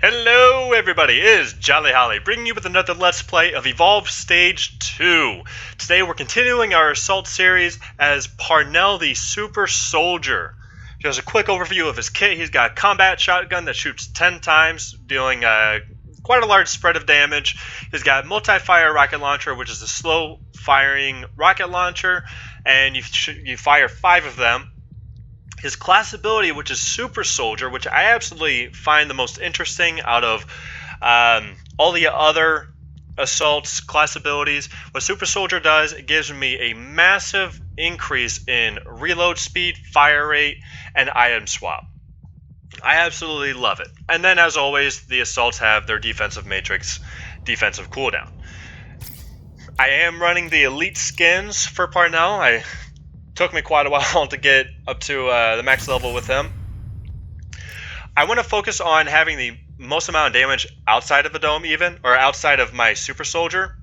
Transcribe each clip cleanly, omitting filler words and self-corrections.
Hello everybody, it is Jolly Holly, bringing you with another Let's Play of Evolve Stage 2. Today we're continuing our Assault series as Parnell the Super Soldier. Just a quick overview of his kit. He's got a combat shotgun that shoots 10 times, dealing quite a large spread of damage. He's got multi-fire rocket launcher, which is a slow-firing rocket launcher, and you fire 5 of them. His class ability, which is Super Soldier, which I absolutely find the most interesting out of all the other Assault's class abilities. What Super Soldier does, it gives me a massive increase in reload speed, fire rate, and item swap. I absolutely love it. And then, as always, the Assaults have their defensive matrix, defensive cooldown. I am running the elite skins for Parnell. Took me quite a while to get up to the max level with him. I want to focus on having the most amount of damage outside of the dome even, or outside of my Super Soldier.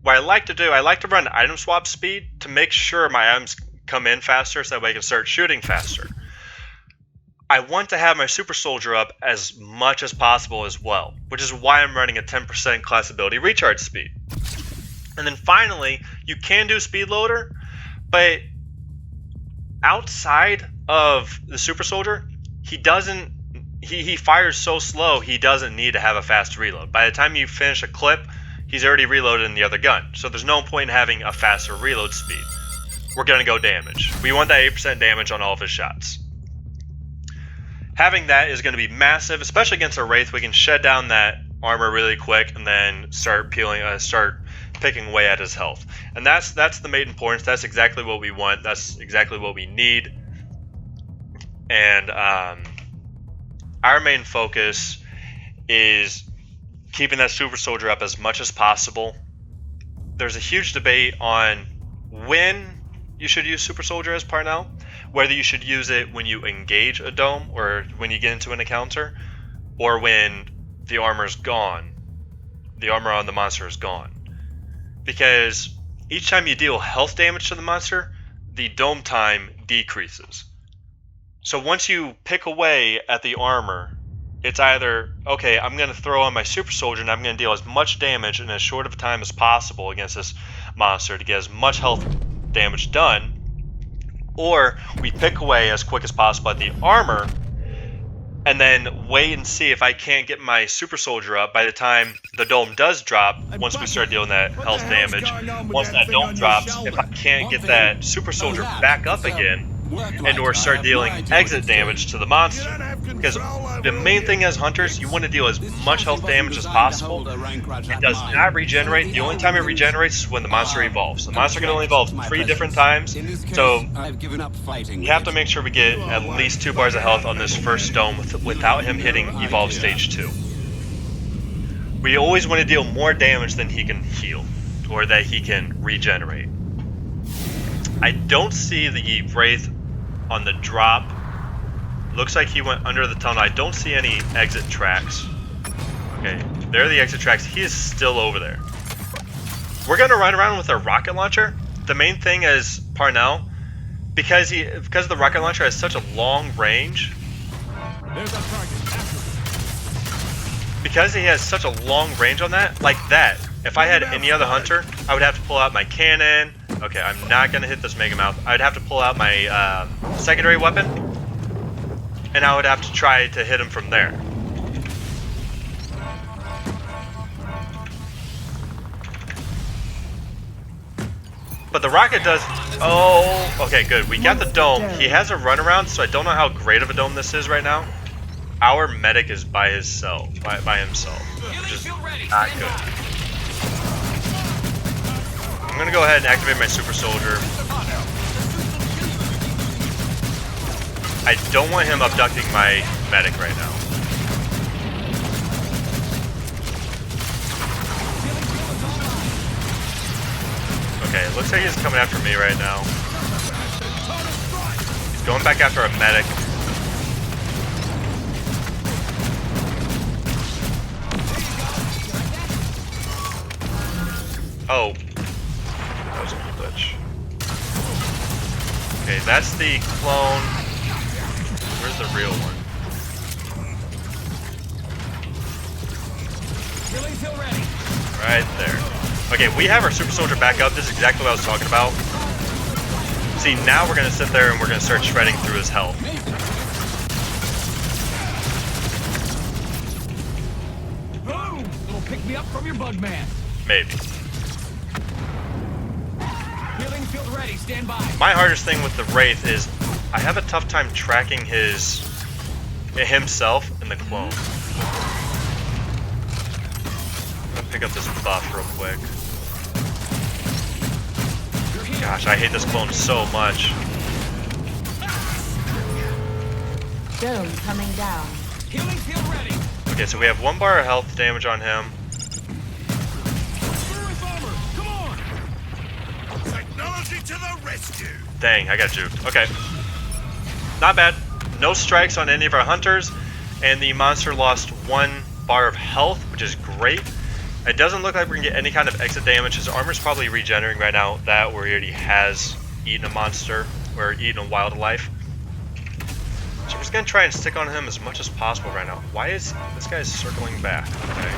What I like to do, I like to run item swap speed to make sure my items come in faster so that way I can start shooting faster. I want to have my Super Soldier up as much as possible as well, which is why I'm running a 10% class ability recharge speed. And then finally, you can do speed loader, but outside of the Super Soldier, he fires so slow he doesn't need to have a fast reload. By the time you finish a clip, he's already reloaded in the other gun. So there's no point in having a faster reload speed. We're going to go damage. We want that 8% damage on all of his shots. Having that is going to be massive, especially against a Wraith. We can shed down that armor really quick and then start picking away at his health. And that's the main importance. That's exactly what we want. That's exactly what we need. And our main focus is keeping that Super Soldier up as much as possible. There's a huge debate on when you should use Super Soldier as Parnell, whether you should use it when you engage a dome or when you get into an encounter, or when the armor's gone. The armor on the monster is gone. Because each time you deal health damage to the monster, the dome time decreases. So once you pick away at the armor, it's either, okay, I'm going to throw on my Super Soldier and I'm going to deal as much damage in as short of a time as possible against this monster to get as much health damage done, or we pick away as quick as possible at the armor and then wait and see if I can't get my Super Soldier up by the time the dome does drop. Once we start dealing that health damage, once that dome drops, if I can't get that Super Soldier back up again and or start dealing exit damage to the monster. Because the main thing as hunters, you want to deal as much health damage as possible. It does not regenerate. The only time it regenerates is when the monster evolves. The monster can only evolve 3 different times, so you have to make sure we get at least 2 bars of health on this first dome without him hitting Evolve Stage 2. We always want to deal more damage than he can heal, or that he can regenerate. I don't see the Wraith on the drop. Looks like he went under the tunnel. I don't see any exit tracks. Okay, there are the exit tracks. He is still over there. We're gonna run around with a rocket launcher. The main thing is Parnell, because the rocket launcher has such a long range. There's our target. Because he has such a long range on that, like that. If I had any other hunter, I would have to pull out my cannon. Okay, I'm not gonna hit this Mega Mouth. I'd have to pull out my secondary weapon, and I would have to try to hit him from there. But the rocket does... Oh, okay, good. We got the dome. He has a runaround, so I don't know how great of a dome this is right now. Our medic is by himself, which is not good. I'm gonna go ahead and activate my Super Soldier. I don't want him abducting my medic right now. Okay, it looks like he's coming after me right now. He's going back after a medic. Oh. That was a glitch. Okay, that's the clone. Where's the real one? field ready. Right there. Okay, we have our super soldier back up. This is exactly what I was talking about. See, now we're going to sit there and we're going to start shredding through his health. Boom! It'll pick me up from your bug man. Maybe. Healing field ready. Stand by. My hardest thing with the Wraith is I have a tough time tracking himself and the clone. I'm gonna pick up this buff real quick. Gosh, I hate this clone so much. Dome coming down. Healing field ready. Okay, so we have 1 bar of health damage on him. Come on. Technology to the rescue. Dang, I got juked. Okay. Not bad. No strikes on any of our hunters, and the monster lost 1 bar of health, which is great. It doesn't look like we're gonna get any kind of exit damage. His armor's probably regenerating right now, that where he already has eaten a monster, or eaten a wildlife. So we're just gonna try and stick on him as much as possible right now. Why is this guy circling back? Okay.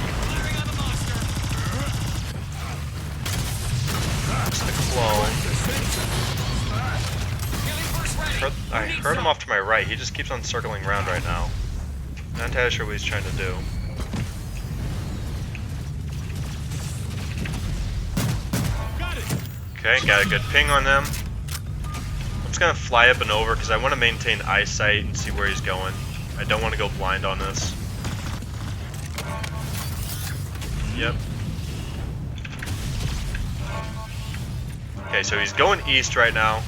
It's the clone. I heard him off to my right. He just keeps on circling around right now. Not entirely sure what he's trying to do. Okay, got a good ping on them. I'm just gonna fly up and over because I want to maintain eyesight and see where he's going. I don't want to go blind on this. Yep. Okay, so he's going east right now.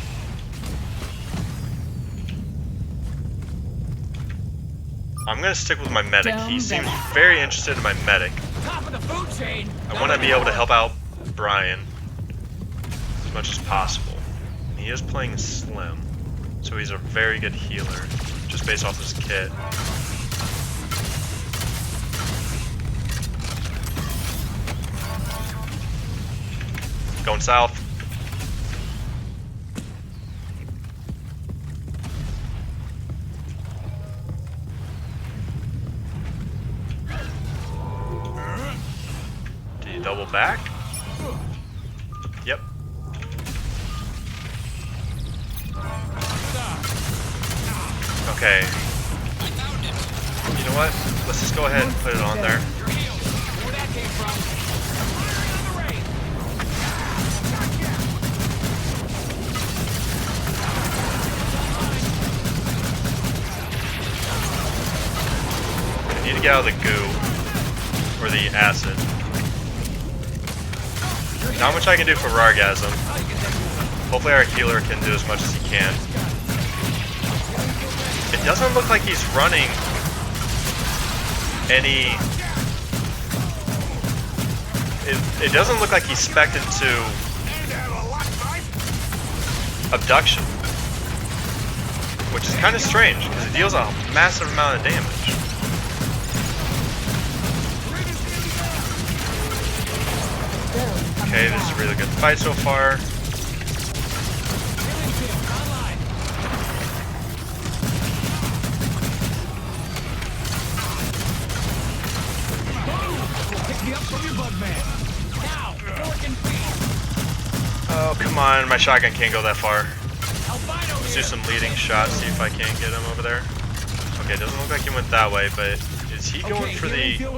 I'm gonna stick with my medic. He seems very interested in my medic. Top of the food chain. I want to be able to help out Brian as much as possible. He is playing Slim, so he's a very good healer, just based off his kit. Going south. Do you double back? Yep. Okay. You know what? Let's just go ahead and put it on there. Where that came from? I need to get out of the goo. Or the acid. Not much I can do for Rargasm. Hopefully our healer can do as much as he can. It doesn't look like he's running any... It doesn't look like he's spec'd into abduction. Which is kind of strange, because it deals a massive amount of damage. Okay, this is a really good fight so far. Oh, come on, my shotgun can't go that far. Let's do some leading shots, see if I can't get him over there. Okay, it doesn't look like he went that way, but is he going for the... Well,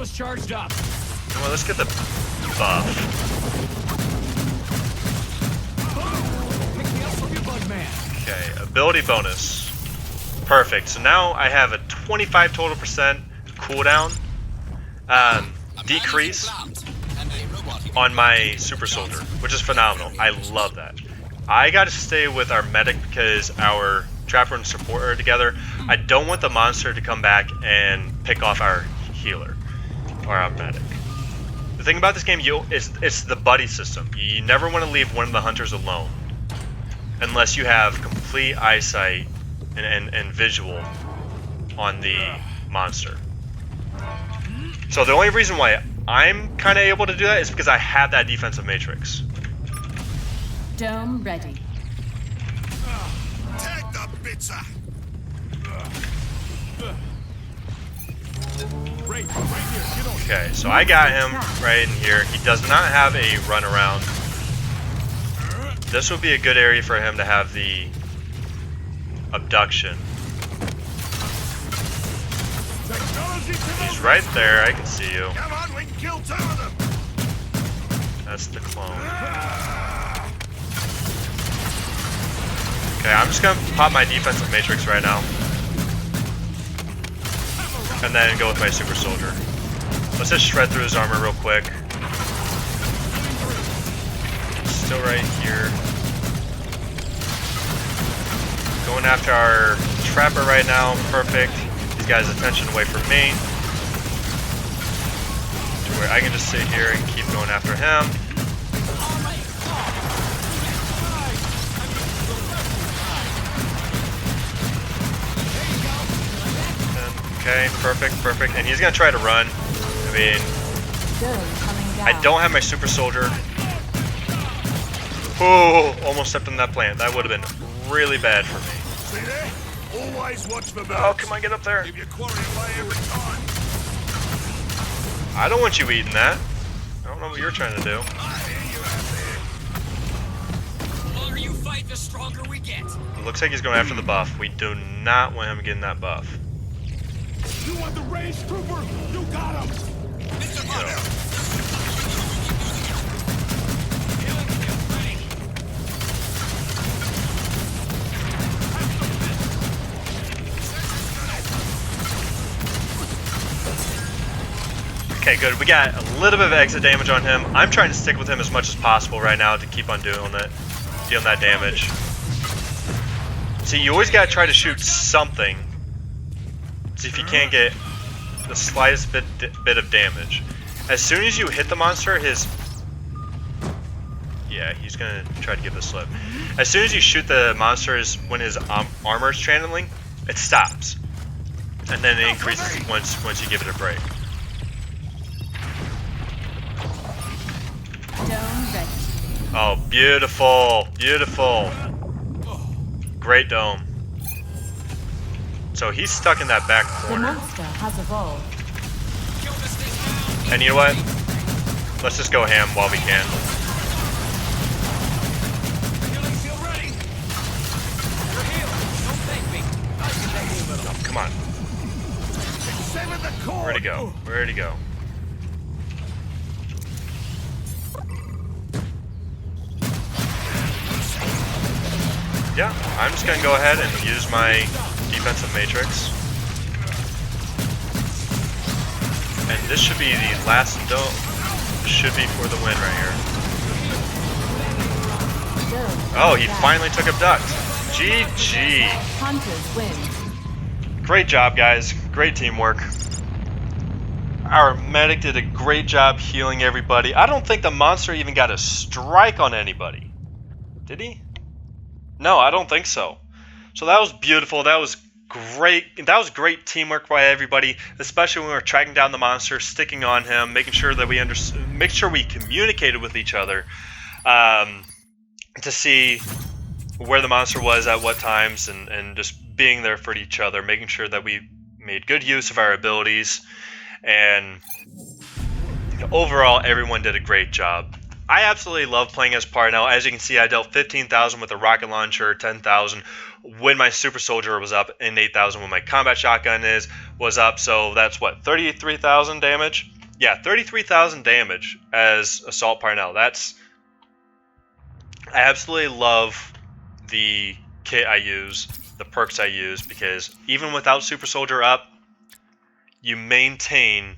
let's get the buff. Okay, ability bonus. Perfect. So now I have a 25 total % cooldown decrease on my super soldier, which is phenomenal. I love that. I got to stay with our medic because our trapper and support are together. I don't want the monster to come back and pick off our healer or our medic. The thing about this game, it's the buddy system. You never want to leave one of the hunters alone unless you have complete eyesight and visual on the monster. So the only reason why I'm kind of able to do that is because I have that defensive matrix. Dome ready. Tag the bitzer. Right here. Get on. Okay, so I got him right in here. He does not have a runaround. This would be a good area for him to have the abduction. Technology to the He's right there. I can see you. Come on, we can kill two of them. That's the clone. Okay, I'm just gonna pop my defensive matrix right now. And then go with my super soldier. Let's just shred through his armor real quick. Still right here. Going after our trapper right now. Perfect. He's got his attention away from me. To where I can just sit here and keep going after him. Okay, perfect. And he's gonna try to run. I mean, Dome coming down. I don't have my super soldier. Oh, almost stepped on that plant. That would have been really bad for me. See there? Always watch for birds. Oh, come on, get up there. Keep your quarry away every time. I don't want you eating that. I don't know what you're trying to do. I hear you out there. The longer you fight, the stronger we get. It looks like he's going after the buff. We do not want him getting that buff. You want the range trooper? You got him. Mr. Parnell. Okay, good. We got a little bit of exit damage on him. I'm trying to stick with him as much as possible right now to keep on dealing that damage. See, you always gotta try to shoot something. See if you can't get the slightest bit of damage. As soon as you hit the monster, yeah, he's gonna try to give the slip. As soon as you shoot the monster, when his armor is channeling, it stops, and then it increases once you give it a break. Dome ready. Oh, beautiful, beautiful. Great dome. So he's stuck in that back The corner. monster has evolved. And you know what? Let's just go ham while we can. Oh, come on. Sever the cord. Where'd he go? Where'd he go? Yeah, I'm just gonna go ahead and use my defensive matrix. And this should be the last dome. This should be for the win right here. Dome. Oh, he finally took abduct. GG. Hunters win. Great job, guys. Great teamwork. Our medic did a great job healing everybody. I don't think the monster even got a strike on anybody. Did he? No, I don't think so. So that was beautiful. That was great. That was great teamwork by everybody, especially when we were tracking down the monster, sticking on him, making sure that make sure we communicated with each other to see where the monster was at what times, and just being there for each other, making sure that we made good use of our abilities. And overall, everyone did a great job. I absolutely love playing as Parnell. As you can see, I dealt 15,000 with a rocket launcher, 10,000 when my super soldier was up, and 8,000 when my combat shotgun was up. So that's what, 33,000 damage? Yeah, 33,000 damage as Assault Parnell. I absolutely love the kit I use, the perks I use, because even without super soldier up, you maintain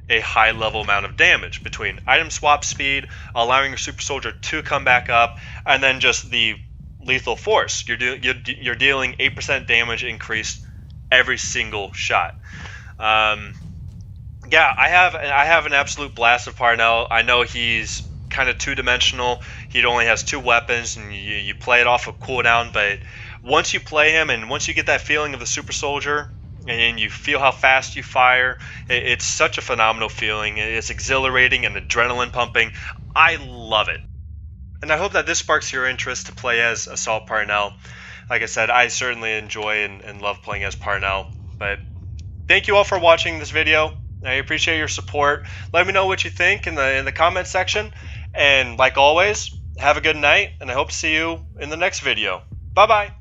a high level amount of damage between item swap speed, allowing your super soldier to come back up, and then just the lethal force. You're dealing 8% damage increase every single shot. Yeah, I have an absolute blast of Parnell. I know he's kind of two-dimensional. He only has 2 weapons, and you play it off of cooldown. But once you play him, and once you get that feeling of the super soldier, and you feel how fast you fire, it's such a phenomenal feeling. It's exhilarating and adrenaline pumping. I love it. And I hope that this sparks your interest to play as Assault Parnell. Like I said, I certainly enjoy and love playing as Parnell. But thank you all for watching this video. I appreciate your support. Let me know what you think in the comment section. And like always, have a good night, and I hope to see you in the next video. Bye-bye.